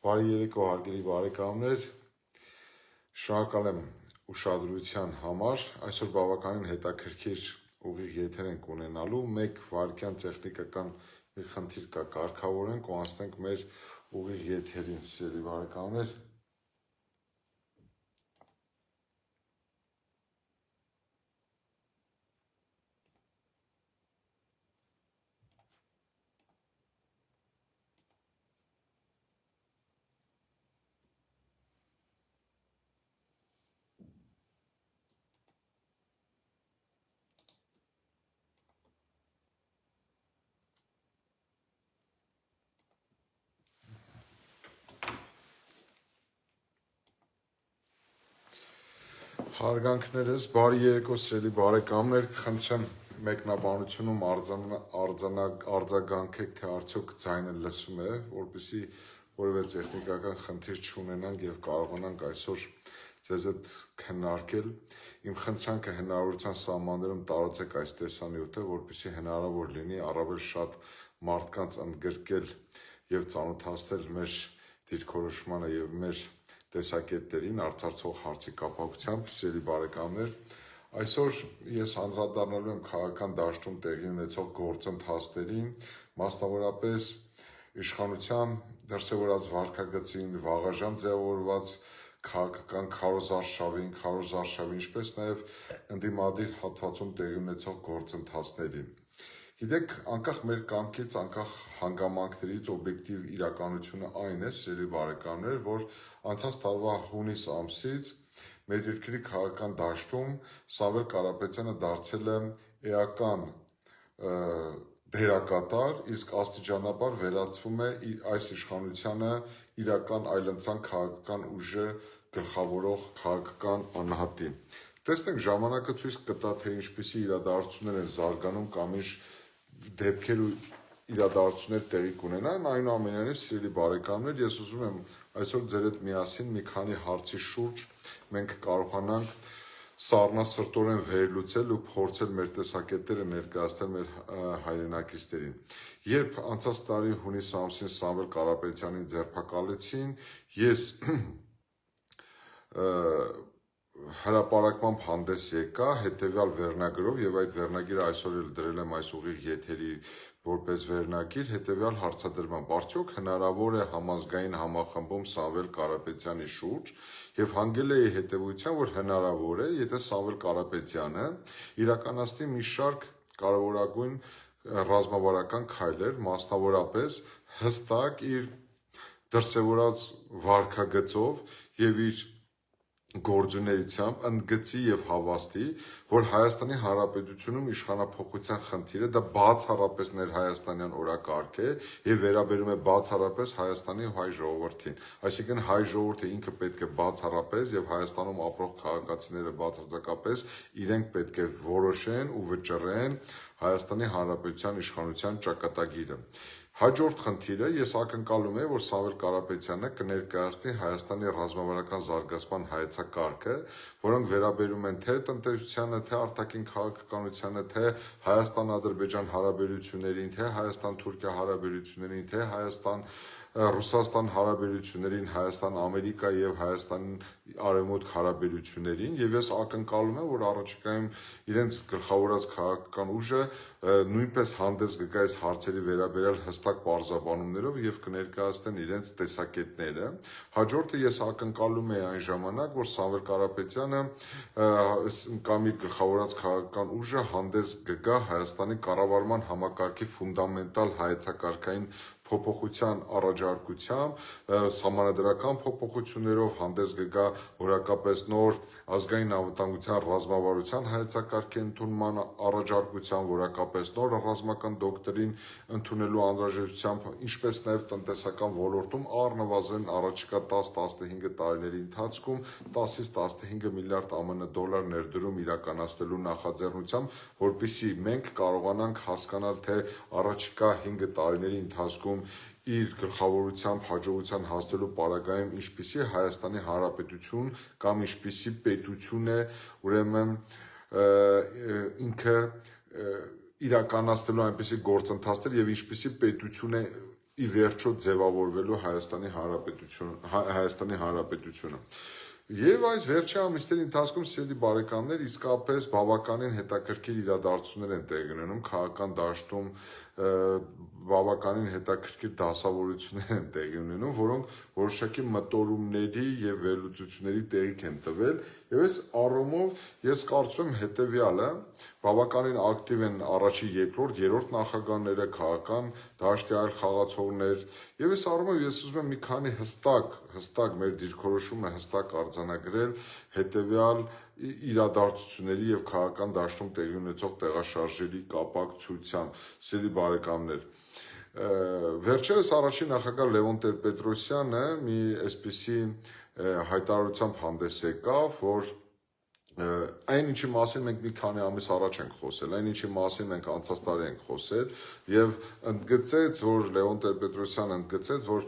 Բարի երեկո հարգելի բարեկամներ, շնորհակալ եմ ուշադրության համար, այսօր բավականին հետաքրքիր ուղիղ եթեր ենք ունենալու, մեկ վայրկյան տեխնիկական մի խնդիր կա կարգավորենք ու անցնենք մեր ուղիղ եթերին, սիրելի բարեկամներ։ Հարգանքներս, բարի երեկո սիրելի բարեկամներ, խնդրեմ մեկնաբանությունում արձագանքեք, թե արդյոք ձայնը լսվում է, որպեսզի որևէ տեխնիկական խնդիր չունենանք եւ կարողանանք այսօր ձեզ հետ քննարկել։ Իմ խնդրանքը հնարավորության սահմաններում տարածեք այս տեսանյութը, որպեսզի հնարավոր լինի առավել շատ մարդկանց ընդգրկել եւ ծանոթացնել մեր դիրքորոշմանը եւ մեր տեսակետներին արդարացող հարցի կապակցությամբ, սիրելի բարեկամներ, այսօր ես անդրադառնալու եմ քաղաքական դաշտում տեղի ունեցող գործընթացներին, մասնավորապես իշխանության դրսևորած վարքագծին, վաղաժամ ձևավորված քաղաքական քարոզարշավին, ինչպես նաև ընդդիմադիր հատվածում տեղի ունեցող գործընթացներին։ Գիտեք, անկախ մեր կամքից, անկախ հանգամանքներից օբյեկտիվ իրականությունը այն է, սիրելի բարեկամներ, որ անցած տարվա հունիս ամսից մեր երկրի քաղաքական դաշտում Սամվել Կարապետյանը դարձել է էական դերակատար, իսկ աստիճանաբար վերածվում է այս իշխանությանը իրական այլընտրանք քաղաքական ուժը գլխավորող քաղաքական անհատի։ Տեսնենք, ժամանակը ցույց կտա, թե ինչպիսի իրադարձություններ են զարգանում կամ ինչ դեպքեր ու իրադարձություններ տեղի կունենան, այնուամենայնիվ, սիրելի բարեկամներ, ես ուզում եմ այսօր ձեր հետ միասին մի քանի հարցի շուրջ մենք կարողանանք սառնասրտորեն վերլուծել ու փորձել մեր տեսակետները ներկայացնել մեր հայրենակիցներին։ Երբ անցած տարի հունիս ամսին Սամվել Կարապետյանին ձերբակալեցին, ես հրապարակմամբ հանդես եկա հետևյալ վերնագրով եւ այդ վերնագիրը այսօր էլ դրել եմ այս ուղիղ եթերի որպես վերնագիր հետևյալ հարցադրմամբ. արդյոք հնարավոր է համազգային համախմբում Սամվել Կարապետյանի շուրջ եւ հանգել է հետեւության, որ հնարավոր է, եթե Սամվել Կարապետյանը իրականացնի մի շարք կարևորագույն ռազմավարական քայլեր, մասնավորապես հստակ իր դրսևորած վարքագծով եւ իր գործունեությամբ ընդգծի եւ հավաստի, որ Հայաստանի Հանրապետությունում իշխանափոխության խնդիրը դա բացառապես ներհայաստանյան օրակարգ է եւ վերաբերում է բացառապես Հայաստանի հայ ժողովրդին։ Այսինքն հայ ժողովուրդը ինքը պետք է բացառապես եւ Հայաստանում ապրող քաղաքացիները բացարձակապես իրենք պետք է որոշեն ու վճռեն Հայաստանի Հանրապետության իշխանության ճակատագիրը։ Հաջորդ խնդիրը ես ակնկալում եմ, որ Սամվել Կարապետյանը կներկայացնի Հայաստանի ռազմավարական զարգացման հայեցակարգը, որոնք վերաբերում են թե տնտեսությանը, թե արտաքին քաղաքականությանը, թե Հայաստան-Ադրբեջան հարաբերություններին, թե Հայաստան-Թուրքիա հարաբերություններին, թե Հայաստան-Ռուսաստան հարաբերություններին, Հայաստան-Ամերիկա եւ Հայաստան-Արևմուտք հարաբերություններին, եւ ես ակնկալում եմ, որ առաջիկայում իրենց գլխավորած քաղաքական ուժը նույնպես հանդես կգա այս հարցերի վերաբերյալ հստակ պարզաբանումներով եւ կներկայացնեն իրենց տեսակետները։ Հաջորդը ես ակնկալում եմ այն ժամանակ, որ Սամվել Կարապետյանը կամ իր գլխավորած քաղաքական ուժը հանդես կգա Հայաստանի կառավարման համակարգի ֆունդամենտալ հայեցակարգային փոփոխության առաջարկությամբ, սահմանադրական փոփոխություններով հանդես կգա որակապես նոր ազգային անվտանգության ռազմավարության հայեցակարգի ընդունման առաջարկությամբ, որակապես նոր ռազմական դոկտրին ընդունելու անհրաժեշտությամբ, ինչպես նաև տնտեսական ոլորտում առնվազն առաջիկա 10-15 տարիների ընթացքում 10-ից 15 միլիարդ ԱՄՆ դոլար ներդրում իրականացնելու նախաձեռնությամբ, որպեսզի մենք կարողանանք հասկանալ, թե առաջիկա 5 տարիների ընթացքում իր գլխավորությամբ հաջողության հասնելու պարագայում ինչպիսի Հայաստանի Հանրապետություն կամ ինչպիսի պետություն է ուրեմն ինքը իրականացնելու այնպիսի գործընթացներ եւ ինչպիսի պետություն է ի վերջո ձևավորվելու Հայաստանի Հանրապետությունը։ Եվ այս վերջի ամիսների ընթացքում սիրելի բարեկամներ իսկապես բավականին հետաքրքիր իրադարձություններ են տեղի ունենում քաղաքական դաշտում, բավականին հետաքրքիր դասավորություններ են տեղի ունենում, որոնք որոշակի մտորումների եւ վերլուծությունների տեղիք են տվել, եւ այս առումով ես կարծում եմ հետեւյալը, բավականին ակտիվ են առաջի, երկրորդ, երրորդ նախագահները, քաղաքական դաշտի այլ խաղացողներ, եւ այս առումով ես ուզում եմ մի քանի հստակ մեր դիրքորոշումը հստակ արձանագրել հետեւյալ իրադարձությունների եւ քաղաքական դաշտում տեղի ունեցող տեղաշարժերի կապակցությամբ, սիրելի բարեկամներ։ Վերջերս առաջին նախագահ Լևոն Տեր-Պետրոսյանը մի այսպիսի հայտարարությամբ հանդես եկավ, որ այն ինչի մասին մենք մի քանի ամիս առաջ ենք խոսել, այն ինչի մասին մենք անցած տարի ենք խոսել եւ ընդգծեց, որ Լևոն Տեր-Պետրոսյանը ընդգծեց, որ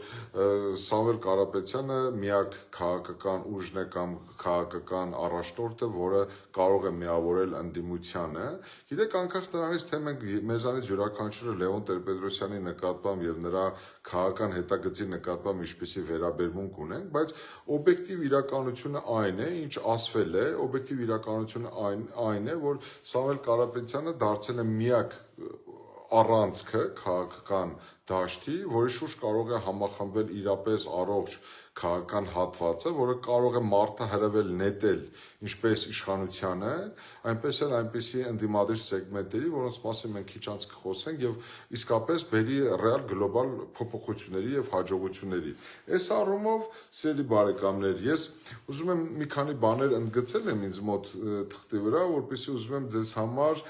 Սամվել Կարապետյանը միակ քաղաքական ուժն է կամ քաղաքական առաջնորդը, որը կարող է միավորել ընդդիմությանը։ Գիտեք, անկախ նրանից, թե մենք մեզանից յուրաքանչյուրը Լևոն Տեր-Պետրոսյանի նկատմամբ եւ նրա քաղաքական հետագծի նկատմամբ ինչպիսի վերաբերմունք ունենք, բայց օբյեկտիվ իրականությունը այն է, ինչ ասվել է, օբյեկտիվ իրականությունը այն է, որ Սամվել Կարապետյանը դարձել է միակ առանցքը քաղաքական դաշտի, որի շուրջ կարող է համախմբվել իրապես առողջ քաղաքական հատվածը, որը կարող է մարտահրավեր նետել ինչպես իշխանությանը, այնպես էլ այնպիսի ընդդիմադիր սեգմենտների, որոնց մասին մենք քիչ անց կխոսենք եւ իսկապես բերի ռեալ գլոբալ փոփոխությունների եւ հաջողությունների։ Այս առումով, սիրելի բարեկամներ, ես ուզում եմ մի քանի բաներ ընդգծել եմ ինձ մոտ թղթի վրա, որպեսզի ուզում եմ ձեզ համար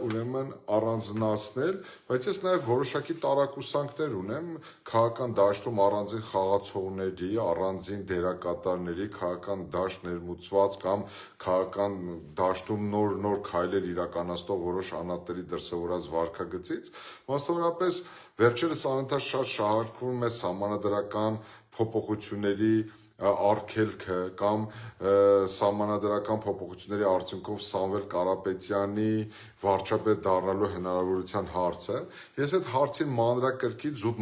ուրեմն առանձնացնել, բայց ես նաեւ որոշակի տարակուսանքներ ունեմ քաղաքական դաշտում առանձին խաղացողների, առանձին դերակատարների, քաղաքական դաշտ ներմուծված կամ քաղաքական դաշտում նոր քայլեր իրականացնող որոշ անհատների դրսևորած վարքագծից, մասնավորապես վերջերս անընդհատ շատ շահարկվում է սահմանադրական փոփոխությունների արգելքը կամ սահմանադրական փոփոխությունների արդյունքով Սամվել Կարապետյանի վարչապետ դառնալու հնարավորության հարցը։ Ես այդ հարցին մանրակրկիտ զուտ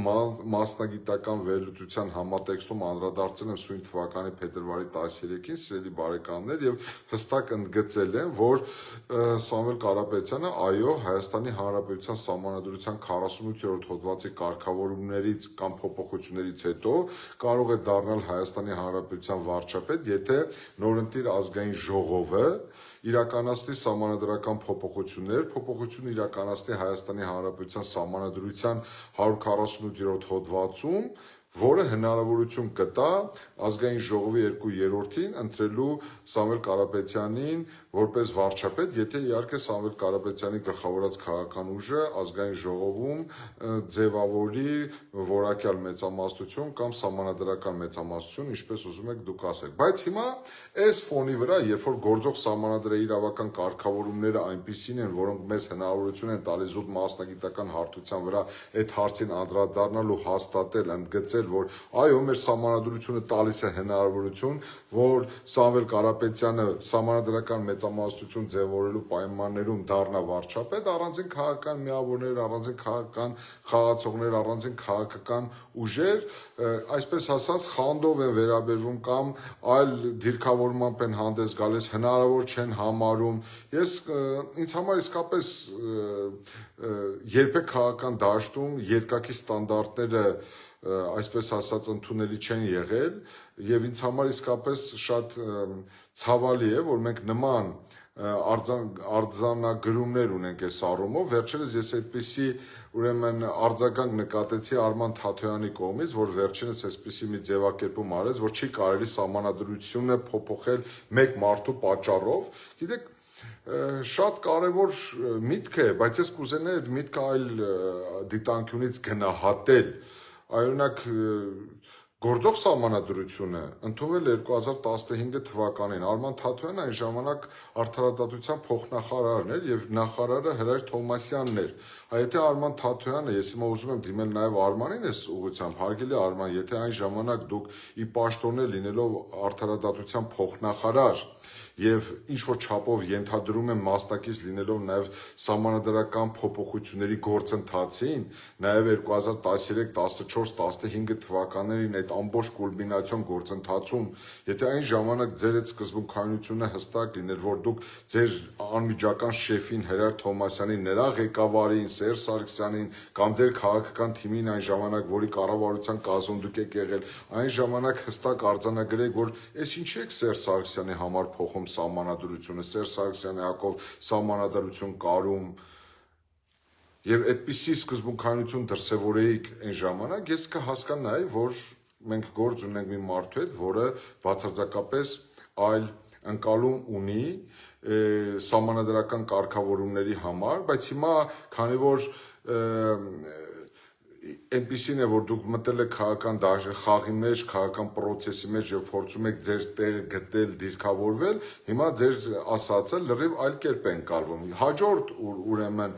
մասնագիտական վերլուծության համատեքստում անդրադարձել եմ սույն թվականի փետրվարի 13-ին, սիրելի բարեկամներ, եւ հստակ ընդգծել եմ, որ Սամվել Կարապետյանը այո, Հայաստանի Հանրապետության Սահմանադրության 48-րդ հոդվածի կարգավորումներից կամ փոփոխություններից հետո կարող է դառնալ Հայաստանի Հանրապետության վարչապետ, եթե նորընտիր ազգային ժողովը իրականացնի սահմանադրական փոփոխություն իրականացնի Հայաստանի Հանրապետության Սահմանադրության 148-րդ հոդվածում, որը հնարավորություն կտա ազգային ժողովի 2/3-ին ընտրելու Սամվել Կարապետյանին որպես վարչապետ, եթե իհարկե Սամվել Կարապետյանի գլխավորած քաղաքական ուժը ազգային ժողովում ձևավորի որակյալ մեծամասնություն կամ սահմանադրական մեծամասնություն, ինչպես ուզում եք դուք ասեք։ Բայց հիմա այս ֆոնի վրա, երբ որ գործող սահմանադրաիրավական կարգավորումները այնպիսին են, որոնք մեզ հնարավորություն են տալիս զուտ մասնագիտական հարթության վրա այդ հարցին անդրադառնալ ու հաստատել, ընդգծել, որ այո, մեր սահմանադրությունը տալիս է հնարավորություն, որ Սամվել Կարապետյանը սահմանադրական մեծամասնություն ձևավորելու պայմաններում դառնա վարչապետ, առանձին քաղաքական միավորներ, առանձին քաղաքական խաղացողներ, առանձին քաղաքական ուժեր, այսպես ասած, խանդով են վերաբերվում կամ այլ դիրքավորմամբ են հանդես գալիս, հնարավոր չեն համարում։ Ինձ համար իսկապես երբեք քաղաքական դաշտում երկակի ստանդարտները այսպես ասած ընդունելի չեն եղել եւ ինձ համար իսկապես շատ ցավալի է, որ մենք նման արձանագրումներ ունենք այս առումով։ Վերջերս ես այդպիսի ուրեմն արձագանք նկատեցի Արման Թաթոյանի կողմից, որ վերջինս այսպիսի մի ձևակերպում արեց, որ չի կարելի սահմանադրությունը փոփոխել մեկ մարդու պատճառով։ Գիտեք, շատ կարևոր միտք է, բայց ես կուզենայի այդ միտքը այլ դիտանկյունից գնահատել։ Օրինակ, գործող սահմանադրությունը ընդունվել 2015 թվականին, Արման Թաթոյանը այն ժամանակ արդարադատության փոխնախարարն էր եւ նախարարը Հրայր Թովմասյանն էր։ Եթե Արման Թաթոյանը, ես հիմա ուզում եմ դիմել նաեւ Արմանին այս ուղղությամբ, հարգելի Արման, եթե այն ժամանակ դուք ի պաշտոն լինելով արդարադատության փոխնախարար եւ ինչ որ չափով ենթադրում եմ մասնակից լինելով նաեւ սահմանադրական փոփոխությունների գործընթացին, նաեւ 2013, 14, 15 թվականներին այդ ամբողջ կուլմինացիոն գործընթացում, եթե այն ժամանակ ձեր այդ սկզբունքայնությունը հստակ լիներ, որ դուք ձեր անմիջական շեֆին Հերար Թոմասյանին, նրա ղեկավարին Սերժ Սարգսյանին կամ ձեր քաղաքական թիմին այն ժամանակ, որի կառավարության կազմում դուք եք եղել, այն ժամանակ հստակ արձանագրեք, որ այս ինչի եք Սերժ Սարգսյանի համար փոխում սահմանադրությունը, Սերժ Սարգսյանի հակով սահմանադրություն կարում, եւ այդպիսի սկզբունքայնություն դրսեւորեիք այն ժամանակ, ես կհասկանայի, որ մենք գործ ունենք մի մարդու հետ, որը բացարձակապես այլ ընկալում ունի սահմանադրական կարգավորումների համար, բայց հիմա քանի որ այնպիսին է, որ դուք մտել եք քաղաքական խաղի մեջ, քաղաքական պրոցեսի մեջ եւ փորձում եք ձեր տեղը գտնել, դիրքավորվել, հիմա ձեր ասածը լրիվ այլ կերպ է ընկալվում։ Հաջորդ ուրեմն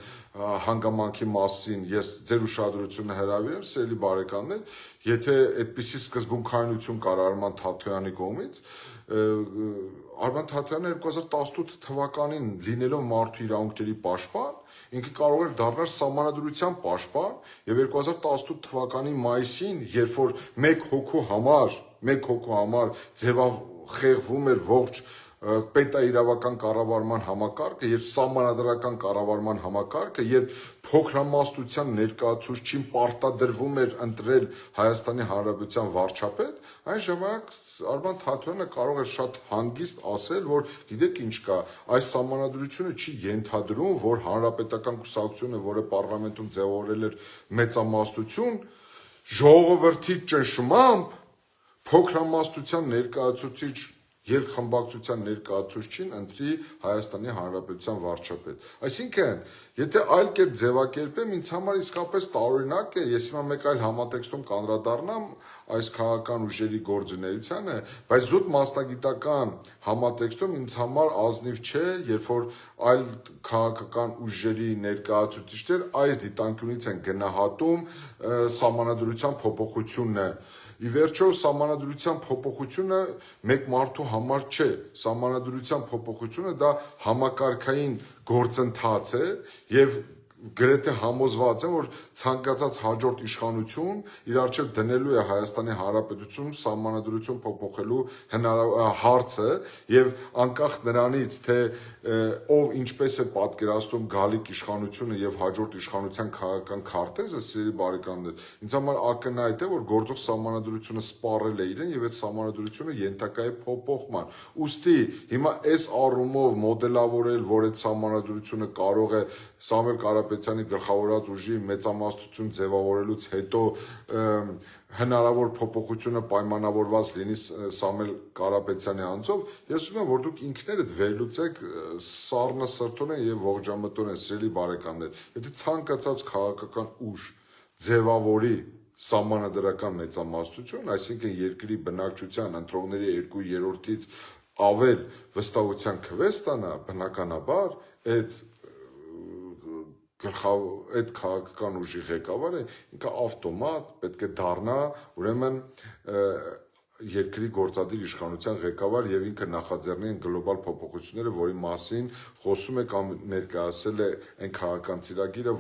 հանգամանքի մասին ես ձեր ուշադրությունը հրավիրեմ, սիրելի բարեկամներ, եթե այդպիսի սկզբունքայնություն կար Արման Թաթոյանի կողմից, Արման Թաթոյանը 2018 թվականին լինելով մարդու իրավունքների պաշտպան, ինքը կարող էր դառնալ սահմանադրության պաշտպան եւ 2018 թվականի մայիսին, երբ որ մեկ հոգու համար ձևախեղվում էր ողջ պետաիրավական կառավարման համակարգը եւ սահմանադրական կառավարման համակարգը, երբ փոքրամասնության ներկայացուցչին պարտադրվում էր ընտրել Հայաստանի Հանրապետության վարչապետ, այն ժամանակ Արման Թաթոյանը կարող էր շատ հանգիստ ասել, որ գիտեք ինչ կա, այս սահմանադրությունը չի ենթադրում, որ հանրապետական կուսակցությունը, որը պարլամենտում ձևավորել էր մեծամասնություն, ժողովրդի ճնշմամբ փոքրամասնության ներկայացուցիչ երկխմբակցության ներկայացուցչին ընտրի Հայաստանի Հանրապետության վարչապետ։ Այսինքն, եթե այլ կերպ ձևակերպեմ, ինձ համար իսկապես տարօրինակ է, ես հիմա մեկ այլ համատեքստում կանդրադառնամ այս քաղաքական ուժերի գործունեությանը, բայց զուտ մասնագիտական համատեքստում ինձ համար ազնիվ չէ, երբ որ այլ քաղաքական ուժերի ներկայացուցիչներ այս դիտանկյունից են գնահատում սահմանադրության փոփոխությունը։ Ի վերջո սահմանադրության փոփոխությունը մեկ մարդու համար չէ, սահմանադրության փոփոխությունը դա համակարգային գործընթաց է եւ գրեթե համոզված եմ, որ ցանկացած հաջորդ իշխանություն իր առջև դնելու է Հայաստանի Հանրապետությունում սահմանադրություն փոփոխելու հարցը եւ անկախ նրանից, թե ով ինչպես է պատկերացնում գալիք իշխանությունը եւ հաջորդ իշխանության քաղաքական քարտեզը, սիրելի բարեկամներ, ինձ համար ակնհայտ է, որ գործող սահմանադրությունը սպառել է իրեն եւ այդ սահմանադրությունը ենթակա է փոփոխման։ Ուստի հիմա այս առումով մոդելավորել, որ այդ սահմանադրությունը կարող է Սամվել Կարապետյանի գլխավորած ուժի մեծամասնություն ձևավորելուց հետո հնարավոր փոփոխությունը պայմանավորված լինի Սամվել Կարապետյանի անձով, ես ուզում եմ, որ դուք ինքներդ վերլուծեք սառնասրտորեն եւ ողջամտորեն, սիրելի բարեկամներ, եթե ցանկացած քաղաքական ուժ ձևավորի սահմանադրական մեծամասնություն, այսինքն երկրի բնակչության ընտրողների 2/3-ից ավել վստահության քվե ստանա, բնականաբար այդ քաղաքական ուժի ղեկավարը ինքը ավտոմատ պետք է դառնա ուրեմն երկրի գործադիր իշխանության ղեկավար եւ ինքը նախաձեռնի այն գլոբալ փոփոխությունները, որի մասին խոսում է կամ ներկայացել է այն քաղաքական ծրագիրը,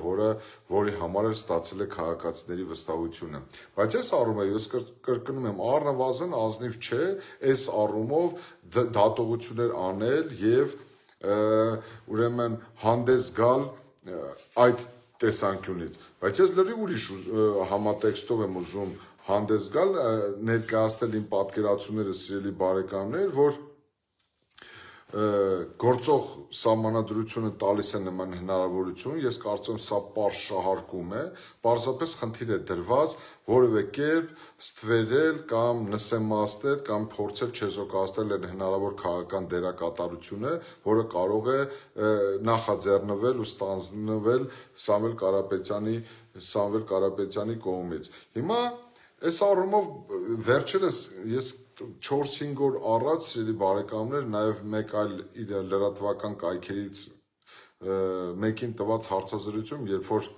որի համար էլ ստացել է քաղաքացիների վստահությունը։ Բայց այս առումով ես կրկնում եմ, առնվազն ազնիվ չէ այս առումով դատողություններ անել եւ ուրեմն հանդես գալ այդ տեսանկյունից, բայց ես լրիվ ուրիշ համատեքստով եմ ուզում հանդես գալ, ներկայացնել իմ պատկերացումները, սիրելի բարեկամներ, որ գործող սահմանադրությունը տալիս է նման հնարավորություն, ես կարծում եմ սա պարզ շահարկում է, պարզապես խնդիր է դրված որևէ կերպ ստվերել կամ նսեմացնել կամ փորձել չեզոքացնել այն հնարավոր քաղաքական դերակատարությունը, որը կարող է նախաձեռնվել ու ստանձնվել Սամվել Կարապետյանի կողմից։ Հիմա այս առումով վերջերս ես 4-5 օր առաջ, սիրելի բարեկամներ, նաև մեկ այլ իր լրատվական կայքերից մեկին տված հարցազրույցում, երբ որ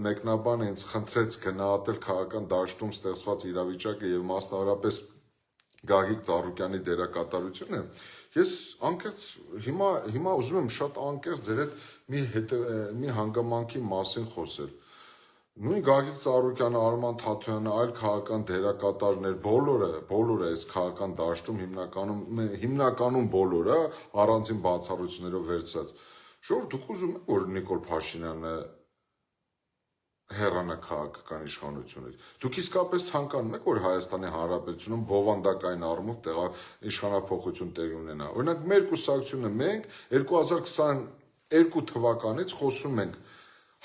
մեկնաբանը ինձ խնդրեց գնահատել քաղաքական դաշտում ստեղծված իրավիճակը եւ մասնավորապես Գագիկ Ծառուկյանի դերակատարությունը, ես անկեղծ հիմա ուզում եմ շատ անկեղծ ձեր հետ մի հանգամանքի մասին խոսել։ Նույն Գագիկ Ծառուկյանը, Արման Թաթոյանը, այլ քաղաքական դերակատարներ, բոլորը այս քաղաքական դաշտում հիմնականում բոլորը առանձին բացառություններով վերցած։ Ժողովուրդ, դուք ուզում եք, որ Նիկոլ Փաշինյանը հեռանա քաղաքական իշխանությունից։ Դուք իսկապես ցանկանում եք, որ Հայաստանի Հանրապետությունում բովանդակային առումով իշխանափոխություն տեղի ունենա։ Օրինակ, մեր կուսակցությունը մենք 2022 թվականից խոսում ենք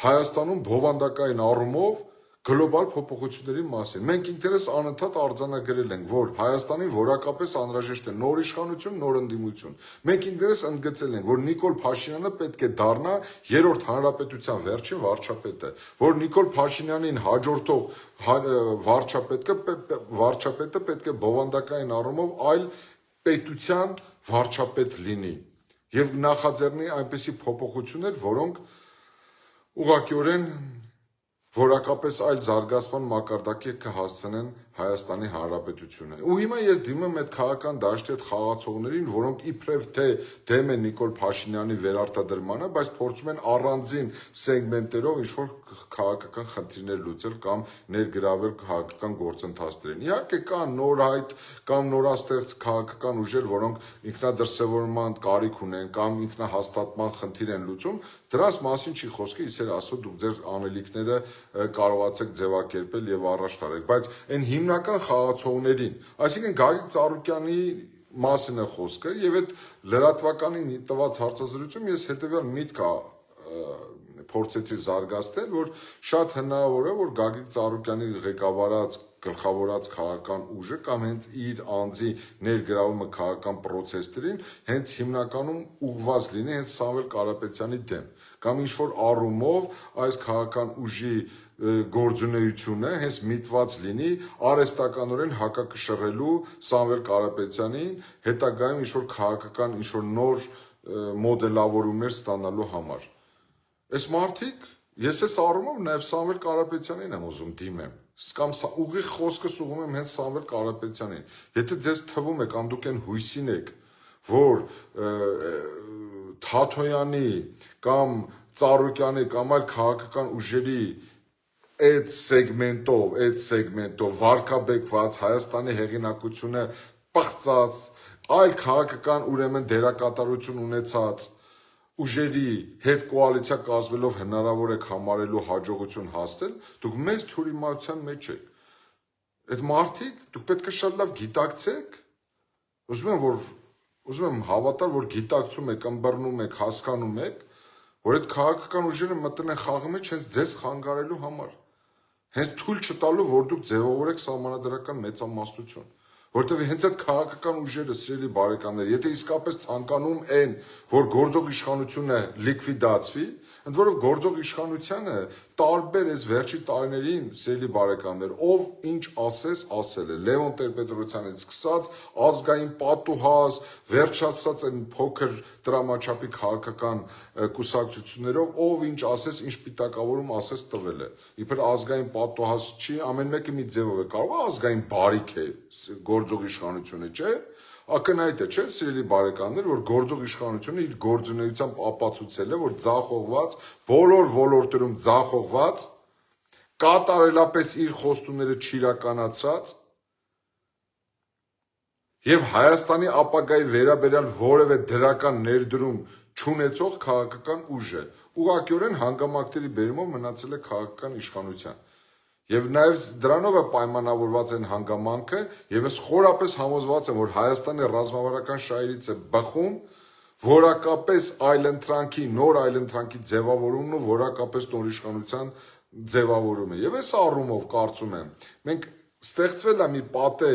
Հայաստանում բովանդակային առումով գլոբալ փոփոխությունների մասին։ Մենք ինքներս անընդհատ արձանագրել ենք, որ Հայաստանին որակապես անհրաժեշտ է նոր իշխանություն, նոր ընդդիմություն։ Մենք ինքներս ընդգծել ենք, որ Նիկոլ Փաշինյանը պետք է դառնա երրորդ հանրապետության վերջին վարչապետը, որ Նիկոլ Փաշինյանին հաջորդող վարչապետը պետք է բովանդակային առումով այլ պետության վարչապետ լինի եւ նախաձեռնի այնպիսի փոփոխություններ, որոնք ուղղակիորեն որակապես այլ զարգացման մակարդակի կհասցնեն Հայաստանի Հանրապետությունը։ Ու հիմա ես դիմում եմ այդ քաղաքական դաշտի այդ խաղացողներին, որոնք իբրև թե դեմ են Նիկոլ Փաշինյանի վերարտադրմանը, բայց փորձում են առանձին սեգմենտերով ինչ-որ քաղաքական խնդիրներ լուծել կամ ներգրավել քաղաքական գործընթացներին։ Իհարկե կան նորհայտ կամ նորաստեղծ քաղաքական ուժեր, որոնք ինքնադրսևորման կարիք ունեն կամ ինքնահաստատման խնդիր են լուծում, դրանց մասին չի խոսքը, իսեր ասո դուք ձեր անելիքները կարողացեք ձևակերպել եւ առաջ տարեք, բայց այն հիմնական խաղացողներին, այսինքն Գագիկ Ծառուկյանի մասին է խոսքը եւ այդ լրատվականին տված հարցազրույցում ես հետեւյալ միտք փորձեցի զարգացնել, որ շատ հնարավոր է, որ Գագիկ Ծառուկյանի ղեկավարած գլխավորած քաղաքական ուժը կամ հենց իր անձի ներգրավումը քաղաքական պրոցեսներին հենց հիմնականում ուղղված լինի հենց Սամվել Կարապետյանի դեմ կամ ինչ-որ առումով այս քաղաքական ուժի գործունեությունը հենց միտված լինի արհեստականորեն հակակշռելու Սամվել Կարապետյանին հետագայում ինչ-որ քաղաքական ինչ-որ նոր մոդելավորումներ ստանալու համար։ Այս մարդիկ, ես այս առումով նաև Սամվել Կարապետյանին եմ ուզում դիմեմ, կամ ուղիղ խոսքս ուղղում եմ հենց Սամվել Կարապետյանին։ Եթե ձեզ թվում է կամ դուք այն հույսին եք, որ Թաթոյանի կամ Ծառուկյանի կամ այլ քաղաքական ուժերի այդ սեգմենտով վարկաբեկված Հայաստանի հեղինակությունը պղծած, այլ քաղաքական ուրեմն դերակատարություն ունեցած ուժերի հետ կոալիցիա կազմելով հնարավոր է համարելու հաջողություն հասնել, դուք մեծ թյուրիմացության մեջ եք։ Այդ մարդիկ դուք պետք է շատ լավ գիտակցեք, ուզում եմ հավատալ, որ գիտակցում եք, ըմբռնում եք, հասկանում եք, որ այդ քաղաքական ուժերը մտնել են խաղի մեջ հենց ձեզ խանգարելու համար, հենց թույլ չտալու, որ դուք ձևավորեք սահմանադրական մեծամասնություն, որտեղ հենց այդ քաղաքական ուժերը, սիրելի բարեկամներ, եթե իսկապես ցանկանում են, որ գործող իշխանությունը լիկվիդացվի, ընդ որով գործող իշխանությանը տարբեր այս վերջի տարիներին, սիրելի բարեկամներ, ով ինչ ասես ասել է, Լևոն Տեր-Պետրոսյանից սկսած, ազգային պատուհաս, վերջացած այն փոքր տրամաչափի քաղաքական կուսակցություններով, ով ինչ ասես, ինչ պիտակավորում ասես տվել է։ Իբր ազգային պատուհաս չի, ամեն մեկը մի ձևով է կարող, ազգային բարիք է գործող իշխանությունը, չէ՞։ Ակնհայտ է, չէ՞, սիրելի բարեկամներ, որ գործող իշխանությունը իր գործունեությամբ ապացուցել է, որ ձախողված, բոլոր ոլորտերում ձախողված, կատարելապես իր խոստումները չիրականացած եւ Հայաստանի ապագայի վերաբերյալ որևէ դրական ներդրում չունեցող քաղաքական ուժ է։ Ուղղակիորեն հանգամանքների բերումով մնացել է քաղաքական իշխանության։ Եվ նաև դրանով է պայմանավորված այն հանգամանքը, եւ ես խորապես համոզված եմ, որ Հայաստանի ռազմավարական շահերից է բխում որակապես նոր այլընտրանքի ձևավորումն ու որակապես նոր իշխանության ձևավորումը։ Եվ այս առումով կարծում եմ, մենք ստեղծվել է մի պատե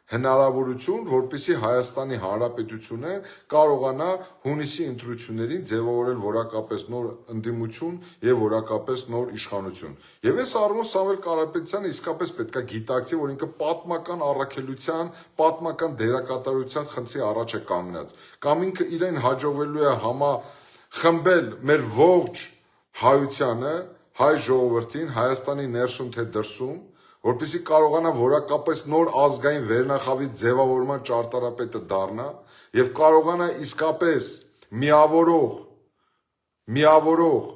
հնարավորություն, որպեսզի Հայաստանի Հանրապետությունը կարողանա հունիսի ընտրություններին ձևավորել որակապես նոր ընդդիմություն եւ որակապես նոր իշխանություն։ Եվ այս առումով Սամվել Կարապետյանը իսկապես պետք է գիտակցի, որ ինքը պատմական առաքելության, պատմական դերակատարության խնդրի առաջ է կանգնած, կամ ինքը իրեն հաջողվելու է համախմբել մեր ողջ հայությանը, հայ ժողովրդին, Հայաստանի ներսում թե դրսում, որպեսզի կարողանա որակապես նոր ազգային վերնախավի ձևավորման ճարտարապետը դառնա եւ կարողանա իսկապես միավորող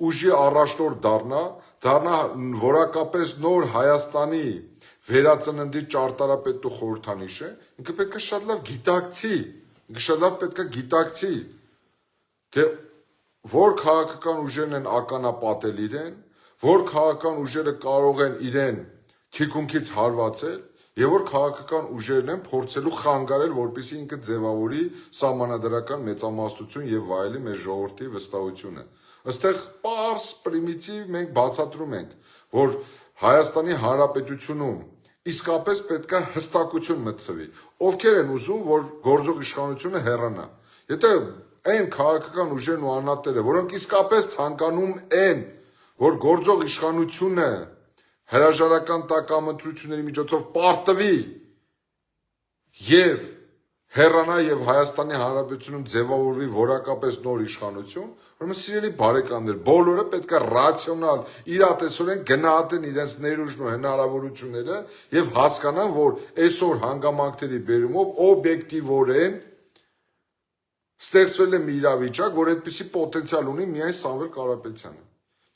ուժի առաջնորդ դառնա որակապես նոր Հայաստանի վերածննդի ճարտարապետ ու խորհրդանիշ է, ինքը պետք է շատ լավ գիտակցի, թե որ քաղաքական ուժերն են ականապատել իրեն, որ քաղաքական ուժերը կարող են իրեն թիկունքից հարվածել եւ որ քաղաքական ուժերն են փորձելու խանգարել, որպեսզի ինքը ձևավորի սահմանադրական մեծամասնություն եւ վայելի մեր ժողովրդի վստահությունը։ Այստեղ պարզ պրիմիտիվ մենք բացատրում ենք, որ Հայաստանի Հանրապետությունում իսկապես պետք է հստակություն մտցվի։ Ովքեր են ուզում, որ գործող իշխանությունը հեռանա։ Եթե այն քաղաքական ուժերն ու անհատները, որոնք իսկապես ցանկանում են, որ գործող իշխանությունը հրաժարական տակամընտրությունների միջոցով պարտվի եւ հեռանա եւ Հայաստանի Հանրապետությունում ձևավորվի որակապես նոր իշխանություն, ուրեմն սիրելի բարեկամներ, բոլորը պետք է ռացիոնալ, իրատեսորեն գնահատեն իրենց ներուժն ու հնարավորությունները եւ հասկանան, որ այսօր հանգամանքների բերումով օբյեկտիվորեն ստեղծվել է մի իրավիճակ, որ այդպիսի պոտենցիալ ունի միայն Սամվել Կարապետյանը։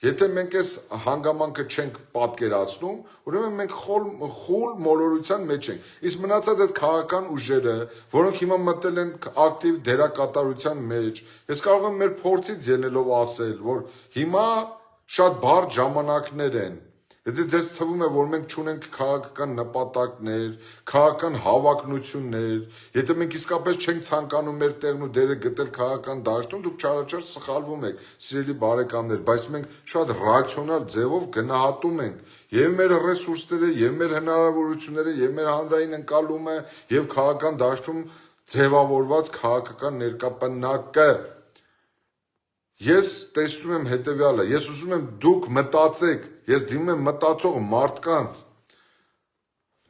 Եթե մենք այս հանգամանքը չենք պատկերացնում, ուրեմն մենք խուլ մոլորության մեջ ենք։ Իսկ մնացած այդ քաղաքական ուժերը, որոնք հիմա մտել են ակտիվ դերակատարության մեջ, ես կարող եմ մեր փորձից ելնելով ասել, որ հիմա շատ բարդ ժամանակներ են։ Եթե ձեզ թվում է, որ մենք չունենք քաղաքական նպատակներ, քաղաքական հավակնություններ, եթե մենք իսկապես չենք ցանկանում մեր տեղն ու դերը գտել քաղաքական դաշտում, դուք չարաչար սխալվում եք, սիրելի բարեկամներ, բայց մենք շատ ռացիոնալ ձևով գնահատում ենք եւ մեր ռեսուրսները, եւ մեր հնարավորությունները, եւ մեր հանրային ընկալումը, եւ քաղաքական դաշտում ձևավորված քաղաքական ներկապնակը։ Ես տեսնում եմ հետևյալը, ես ուզում եմ դուք մտածեք, ես դիմում եմ մտածող մարդկանց,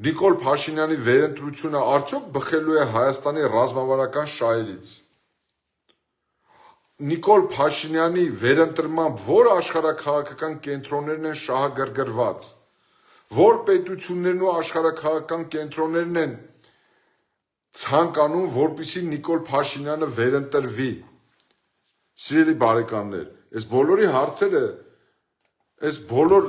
Նիկոլ Փաշինյանի վերընտրությունը արդյոք բխելու է Հայաստանի ռազմավարական շահերից։ Նիկոլ Փաշինյանի վերընտրմամբ որ աշխարհաքաղաքական կենտրոններն են շահագրգռված, որ պետություններն ու աշխարհաքաղաքական կենտրոններն են ցանկանում, որպեսզի Նիկոլ Փաշինյանը վերընտրվի։ Սիրելի բարեկամներ, այս բոլոր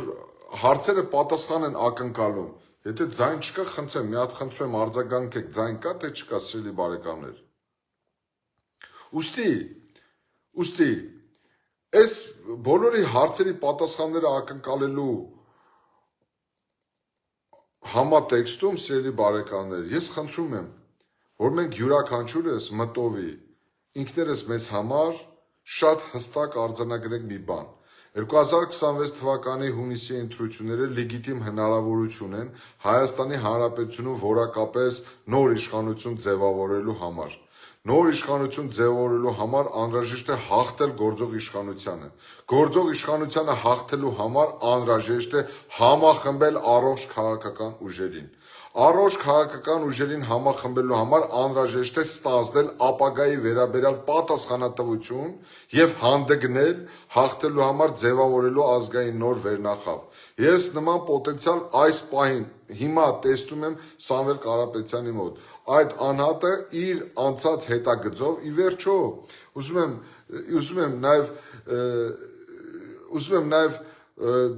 հարցերը պատասխան են ակնկալում։ Եթե ձայն չկա, խնդրեմ, մի հատ խնդրեմ արձագանքեք, ձայն կա, թե չկա, սիրելի բարեկամներ։ Ուստի, այս բոլորի հարցերի պատասխանները ակնկալելու համատեքստում, սիրելի բարեկամներ, ես խնդրում եմ, որ մենք յուրաքանչյուրս մտովի ինքներս մեզ համար շատ հստակ արձանագրենք մի բան։ 2026 թվականի հունիսի ընտրությունները լեգիտիմ հնարավորություն են Հայաստանի Հանրապետությունում որակապես նոր իշխանություն ձևավորելու համար։ Նոր իշխանություն ձևավորելու համար անհրաժեշտ է հաղթել գործող իշխանությանը։ Գործող իշխանությանը հաղթելու համար անհրաժեշտ է համախմբել առողջ քաղաքական ուժերին։ Առողջ քաղաքական ուժերին համախմբելու համար անհրաժեշտ է ստանձնել ապագայի վերաբերյալ պատասխանատվություն եւ հանդգնել հաղթելու համար ձևավորելու ազգային նոր վերնախավ։ Ես նման պոտենցիալ այս պահին հիմա տեսնում եմ Սամվել Կարապետյանի մոտ։ Այդ անհատը իր անցած հետագծով ի վերջո ուզում եմ նաեւ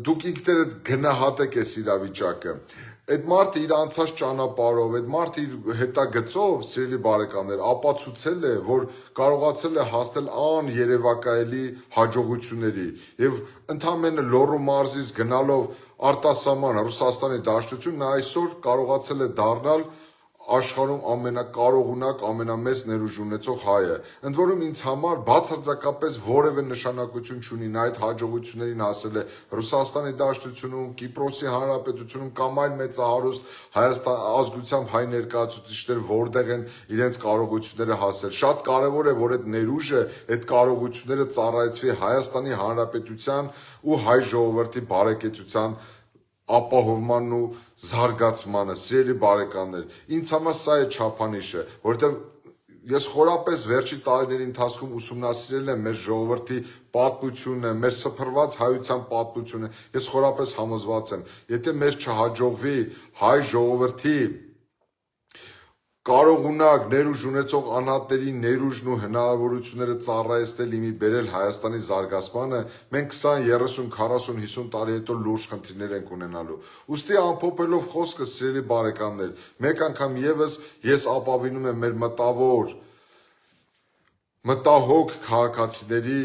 դուք ինքներդ գնահատեք այս իրավիճակը։ Այդ մարդը իր անցած ճանապարհով, այդ մարդը իր հետագծով, սիրելի բարեկամներ, ապացուցել է, որ կարողացել է հասնել աներևակայելի հաջողությունների եւ ընդամենը Լոռու մարզից գնալով արտասահման Ռուսաստանի Դաշնություն նա այսօր կարողացել է դառնալ աշխարհում ամենակարողունակ, ամենամեծ ներուժ ունեցող հայը։ Ընդ որում ինձ համար բացարձակապես որևէ նշանակություն չունի նա այդ հաջողություններին հասել է Ռուսաստանի Դաշնությունում, Կիպրոսի Հանրապետությունում կամ այլ մեծահարուստ Հայաստան ազգությամբ հայ ներկայացուցիչներ որտեղ են իրենց կարողությունները հասել։ Շատ կարևոր է, որ այդ ներուժը, այդ կարողությունները ծառայեցվի Հայաստանի Հանրապետության ու հայ ժողովրդի բարեկեցության ապահովմանն ու զարգացմանը, սիրելի բարեկամներ, ինձ համար սա է չափանիշը, որովհետև Ես խորապես վերջի տարիների ընթացքում ուսումնասիրել եմ մեր ժողովրդի պատմությունը, մեր սփռված հայության պատմությունը։ Ես խորապես համոզված եմ, եթե մեր չհաջողվի հայ ժողովրդի կարողունակ ներուժ ունեցող անհատների ներուժն ու հնարավորությունները ծառայեցնել իմի բերել Հայաստանի զարգացմանը, մենք 20, 30, 40, 50 տարի հետո լուրջ խնդիրներ ենք ունենալու։ Ուստի ամփոփելով խոսքը, սիրելի բարեկամներ, մեկ անգամ եւս ես ապավինում եմ մեր մտահոգ քաղաքացիների,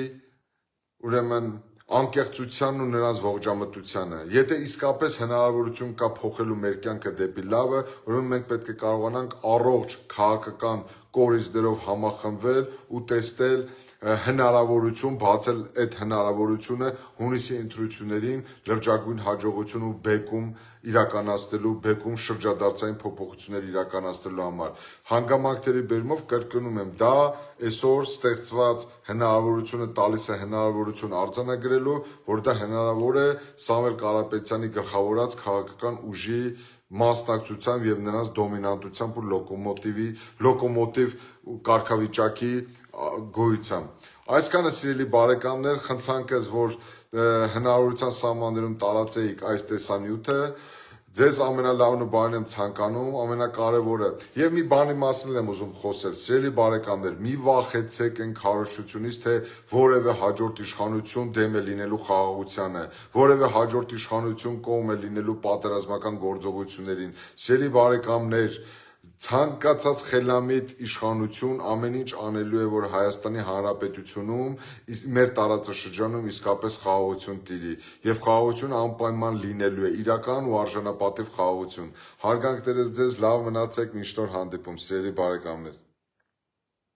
ուրեմն անկեղծությանն ու նրանց ողջամտությանը։ Եթե իսկապես հնարավորություն կա փոխելու մեր կյանքը դեպի լավը, ուրեմն մենք պետք է կարողանանք առողջ քաղաքական կորիզներով համախմբվել ու տեսնել հնարավորություն, բացել այդ հնարավորությունը հունիսի ընտրություններին լրջագույն հաջողություն ու բեկում իրականացնելու, բեկում շրջադարձային փոփոխություններ իրականացնելու համար։ Հանգամանքների բերումով կրկնում եմ, դա այսօր ստեղծված հնարավորությունը տալիս է հնարավորություն արձանագրելու, որ դա հնարավոր է Սամվել Կարապետյանի գլխավորած քաղաքական ուժի մասնակցությամբ եւ նրանց դոմինանտությամբ ու լոկոմոտիվ կարգավիճակի գոյությամբ։ Այսքանը, սիրելի բարեկամներ, խնդրանքս, որ հնարավորության սահմաններում տարածեիք այս տեսանյութը, ձեզ ամենալավն ու բարին եմ ցանկանում, ամենակարևորը եւ մի բանի մասին եմ ուզում խոսել, սիրելի բարեկամներ, մի վախեցեք այն քարոզչությունից, թե որևէ հաջորդ իշխանություն դեմ է լինելու խաղաղությանը, որևէ հաջորդ իշխանություն կողմ է լինելու պատերազմական գործողություններին, սիրելի բարեկամներ, ցանկացած խելամիտ իշխանություն ամեն ինչ անելու է, որ Հայաստանի Հանրապետությունում, մեր տարածաշրջանում իսկապես խաղաղություն տիրի եւ խաղաղություն անպայման լինելու է, իրական ու արժանապատիվ խաղաղություն։ Հարգանքներս ձեզ, լավ մնացեք, մինչ նոր հանդիպում, սիրելի բարեկամներ։